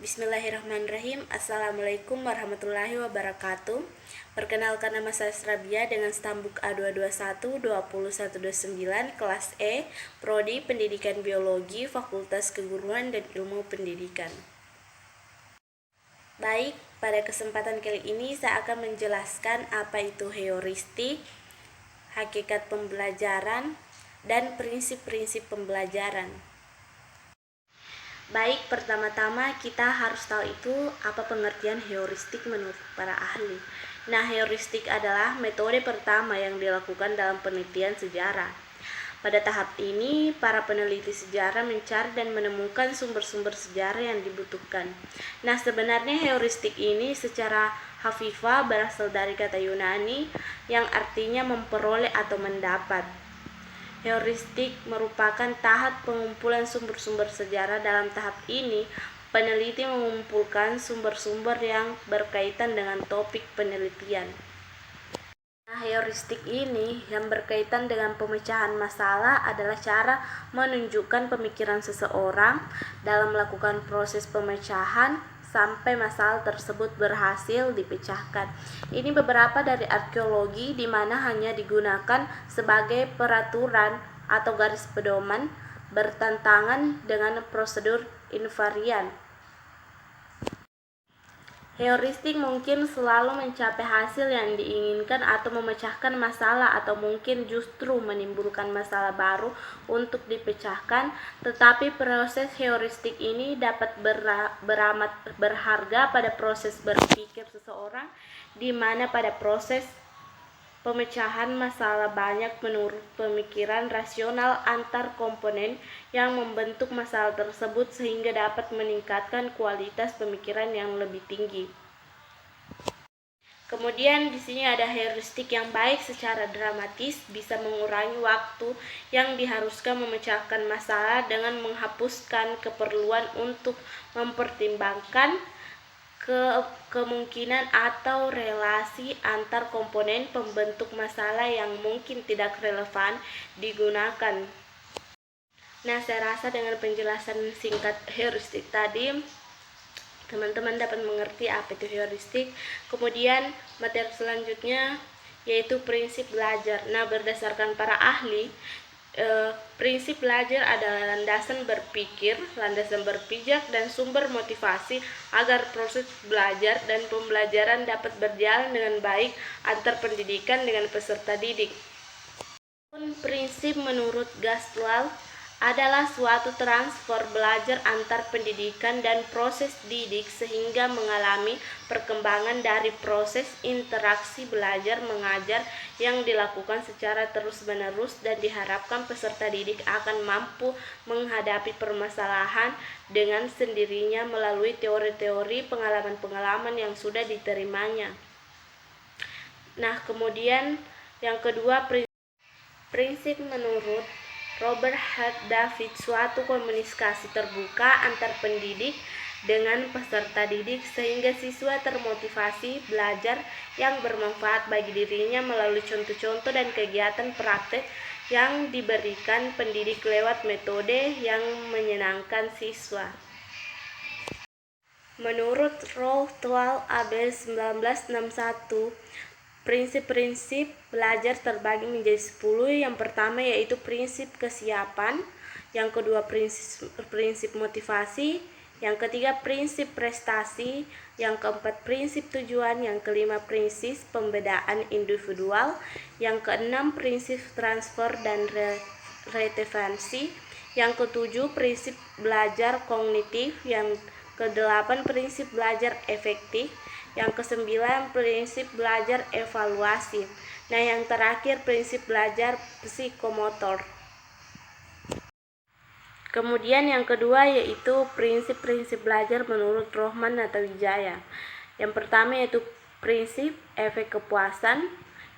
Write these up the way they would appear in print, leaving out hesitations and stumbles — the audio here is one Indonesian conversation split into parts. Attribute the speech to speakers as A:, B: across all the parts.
A: Bismillahirrahmanirrahim. Assalamualaikum warahmatullahi wabarakatuh. Perkenalkan, nama saya Srabia dengan stambuk A221-20129 kelas E, Prodi Pendidikan Biologi, Fakultas Keguruan dan Ilmu Pendidikan. Baik, pada kesempatan kali ini saya akan menjelaskan apa itu heuristik, hakikat pembelajaran, dan prinsip-prinsip pembelajaran. Baik, pertama-tama kita harus tahu itu apa pengertian heuristik menurut para ahli. Nah, heuristik adalah metode pertama yang dilakukan dalam penelitian sejarah. Pada tahap ini, para peneliti sejarah mencari dan menemukan sumber-sumber sejarah yang dibutuhkan. Nah, sebenarnya heuristik ini secara hafifah berasal dari kata Yunani yang artinya memperoleh atau mendapat. Heuristik merupakan tahap pengumpulan sumber-sumber sejarah. Dalam tahap ini, peneliti mengumpulkan sumber-sumber yang berkaitan dengan topik penelitian. Nah, heuristik ini yang berkaitan dengan pemecahan masalah adalah cara menunjukkan pemikiran seseorang dalam melakukan proses pemecahan sampai masalah tersebut berhasil dipecahkan. Ini beberapa dari arkeologi di mana hanya digunakan sebagai peraturan atau garis pedoman bertentangan dengan prosedur invarian. Heuristik mungkin selalu mencapai hasil yang diinginkan atau memecahkan masalah atau mungkin justru menimbulkan masalah baru untuk dipecahkan, tetapi proses heuristik ini dapat beramat berharga pada proses berpikir seseorang, di mana pada proses pemecahan masalah banyak menurut pemikiran rasional antar komponen yang membentuk masalah tersebut sehingga dapat meningkatkan kualitas pemikiran yang lebih tinggi. Kemudian di sini ada heuristik yang baik secara dramatis bisa mengurangi waktu yang diharuskan memecahkan masalah dengan menghapuskan keperluan untuk mempertimbangkan kemungkinan atau relasi antar komponen pembentuk masalah yang mungkin tidak relevan digunakan. Nah, saya rasa dengan penjelasan singkat heuristik tadi, teman-teman dapat mengerti apa itu heuristik. Kemudian materi selanjutnya yaitu prinsip belajar. Nah, berdasarkan para ahli, prinsip belajar adalah landasan berpikir, landasan berpijak, dan sumber motivasi agar proses belajar dan pembelajaran dapat berjalan dengan baik antar pendidikan dengan peserta didik. Prinsip menurut Gastwald adalah suatu transfer belajar antar pendidikan dan proses didik sehingga mengalami perkembangan dari proses interaksi belajar mengajar yang dilakukan secara terus-menerus dan diharapkan peserta didik akan mampu menghadapi permasalahan dengan sendirinya melalui teori-teori pengalaman-pengalaman yang sudah diterimanya. Nah, kemudian yang kedua, prinsip menurut Robert H. David suatu komunikasi terbuka antar pendidik dengan peserta didik sehingga siswa termotivasi belajar yang bermanfaat bagi dirinya melalui contoh-contoh dan kegiatan praktek yang diberikan pendidik lewat metode yang menyenangkan siswa. Menurut Rothwell AB 1961, prinsip-prinsip belajar terbagi menjadi 10. Yang pertama yaitu prinsip kesiapan, yang kedua prinsip motivasi, yang ketiga prinsip prestasi, yang keempat prinsip tujuan, yang kelima prinsip pembedaan individual, yang keenam prinsip transfer dan relevansi, yang ketujuh prinsip belajar kognitif, yang kedelapan prinsip belajar efektif, yang kesembilan prinsip belajar evaluasi. Nah, yang terakhir prinsip belajar psikomotor. Kemudian yang kedua yaitu prinsip-prinsip belajar menurut Rohman atau Wijaya. Yang pertama yaitu prinsip efek kepuasan,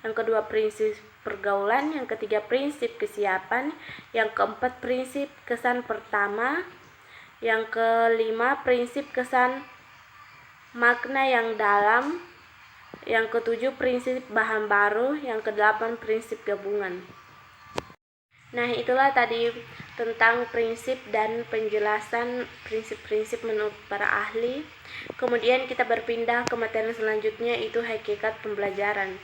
A: yang kedua prinsip pergaulan, yang ketiga prinsip kesiapan, yang keempat prinsip kesan pertama, yang kelima prinsip kesan makna yang dalam, yang ketujuh prinsip bahan baru, yang kedelapan prinsip gabungan. Nah, itulah tadi tentang prinsip dan penjelasan prinsip-prinsip menurut para ahli. Kemudian kita berpindah ke materi selanjutnya, yaitu hakikat pembelajaran.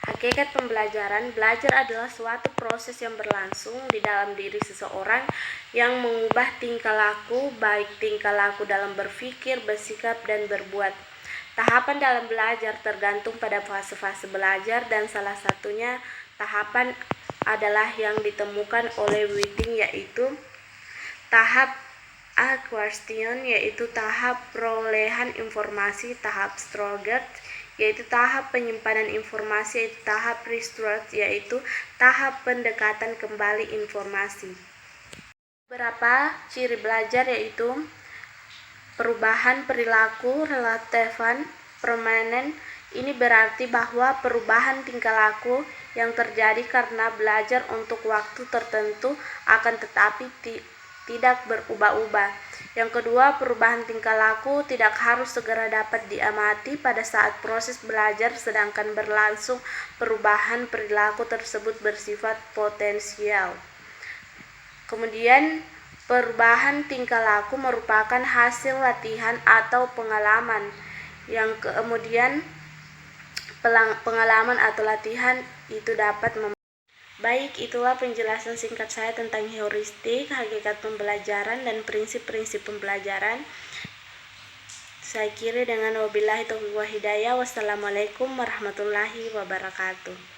A: Hakikat pembelajaran, belajar adalah suatu proses yang berlangsung di dalam diri seseorang yang mengubah tingkah laku, baik tingkah laku dalam berpikir, bersikap, dan berbuat. Tahapan dalam belajar tergantung pada fase-fase belajar, dan salah satunya tahapan adalah yang ditemukan oleh Whiting, yaitu tahap acquisition, yaitu tahap perolehan informasi, tahap storage, yaitu tahap penyimpanan informasi, yaitu tahap restore, yaitu tahap pendekatan kembali informasi. Beberapa ciri belajar yaitu perubahan perilaku relevan permanen. Ini berarti bahwa perubahan tingkah laku yang terjadi karena belajar untuk waktu tertentu akan tetapi tidak berubah-ubah. Yang kedua, perubahan tingkah laku tidak harus segera dapat diamati pada saat proses belajar, sedangkan berlangsung perubahan perilaku tersebut bersifat potensial. Kemudian, perubahan tingkah laku merupakan hasil latihan atau pengalaman. Yang kemudian, pengalaman atau latihan itu dapat Baik, itulah penjelasan singkat saya tentang heuristik, hakikat pembelajaran, dan prinsip-prinsip pembelajaran. Saya kira dengan wabillahi taufiq wa hidayah. Wassalamualaikum warahmatullahi wabarakatuh.